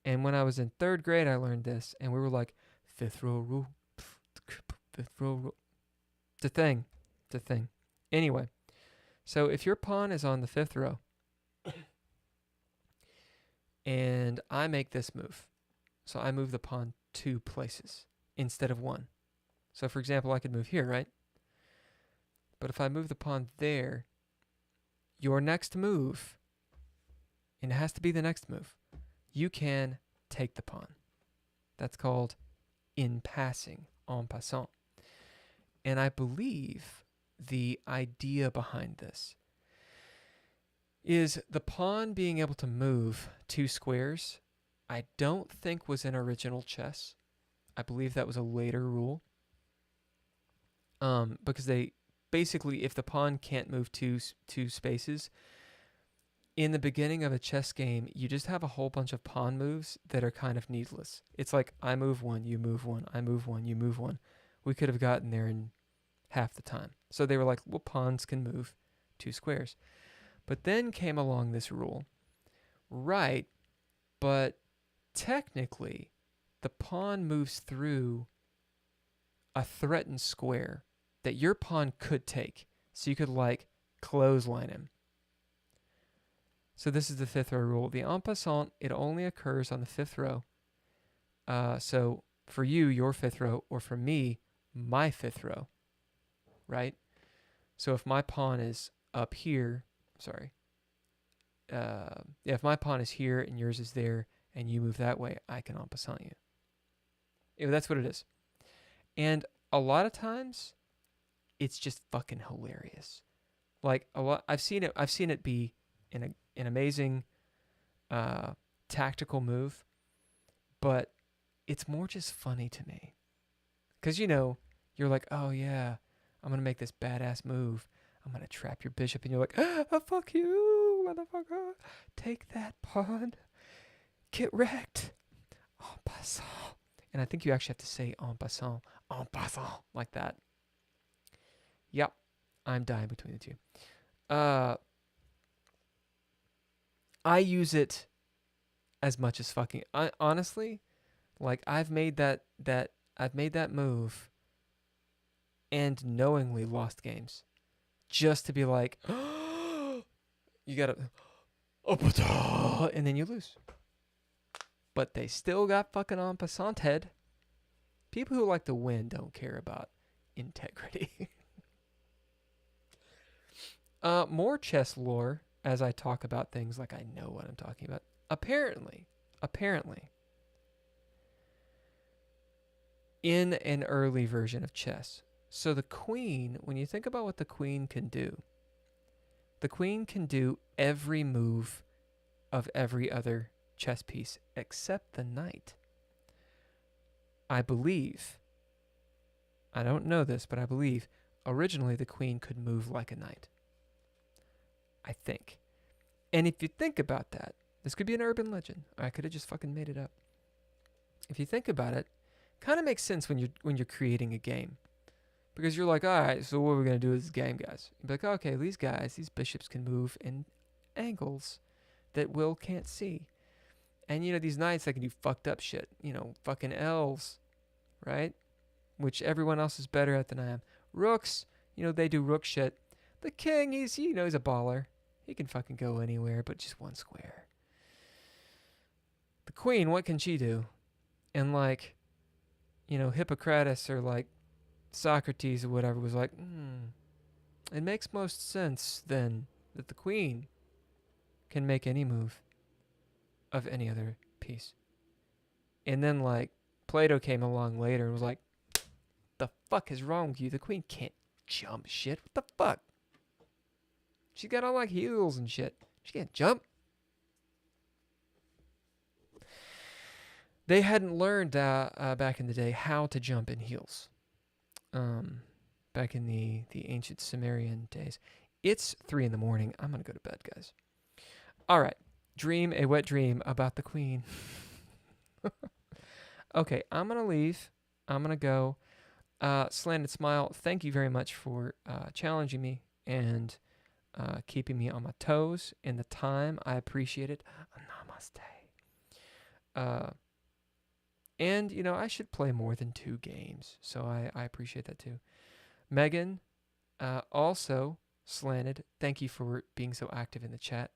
And when I was in third grade, I learned this, and we were like, fifth row rule, fifth row rule. It's a thing. It's a thing. Anyway, so if your pawn is on the fifth row, and I make this move, so I move the pawn 2 places instead of 1. So for example, I could move here, right? But if I move the pawn there, your next move, and it has to be the next move, you can take the pawn. That's called in passing, en passant. And I believe the idea behind this is the pawn being able to move 2 squares. I don't think was in original chess. I believe that was a later rule. Because they basically, if the pawn can't move two spaces, in the beginning of a chess game, you just have a whole bunch of pawn moves that are kind of needless. It's like, I move 1, you move 1, I move 1, you move 1. We could have gotten there in half the time. So they were like, well, pawns can move 2 squares. But then came along this rule. Right, but technically, the pawn moves through a threatened square that your pawn could take. So you could, like, clothesline him. So this is the fifth row rule. The en passant, it only occurs on the fifth row. So for you, your fifth row, or for me, my fifth row, right? So if my pawn is up here, if my pawn is here and yours is there and you move that way, I can en passant you. That's what it is. And a lot of times, it's just fucking hilarious. Like I've seen it be an amazing tactical move, but it's more just funny to me. Because, you're like, oh yeah, I'm going to make this badass move. I'm going to trap your bishop. And you're like, oh, fuck you, motherfucker. Take that pawn. Get wrecked. En passant. And I think you actually have to say en passant, like that. Yep, I'm dying between the two. I use it as much as fucking. Honestly, like I've made that move, and knowingly lost games, just to be like, you gotta, and then you lose. But they still got fucking en passant head. People who like to win don't care about integrity. More chess lore as I talk about things like I know what I'm talking about. Apparently, in an early version of chess, so the queen, when you think about what the queen can do every move of every other chess piece except the knight. I believe, I don't know this, but I believe originally the queen could move like a knight. I think. And if you think about that, this could be an urban legend. I could have just fucking made it up. If you think about it, kind of makes sense when you're creating a game. Because you're like, all right, so what are we going to do with this game, guys? You'd be like, okay, these bishops can move in angles that Will can't see. And, these knights, they can do fucked up shit. Fucking elves, right? Which everyone else is better at than I am. Rooks, they do rook shit. The king, he's a baller. He can fucking go anywhere, but just one square. The queen, what can she do? And Hippocrates or Socrates or whatever was like, it makes most sense then that the queen can make any move of any other piece. And then Plato came along later and was like, the fuck is wrong with you? The queen can't jump shit. What the fuck? She got all heels and shit. She can't jump. They hadn't learned back in the day how to jump in heels. Back in the ancient Sumerian days. It's 3 a.m. I'm going to go to bed, guys. All right. Dream a wet dream about the queen. Okay, I'm going to leave. I'm going to go. Slanted Smile, thank you very much for challenging me and keeping me on my toes in the time. I appreciate it. Namaste. And, I should play more than 2 games. So I appreciate that too. Megan, also slanted. Thank you for being so active in the chat.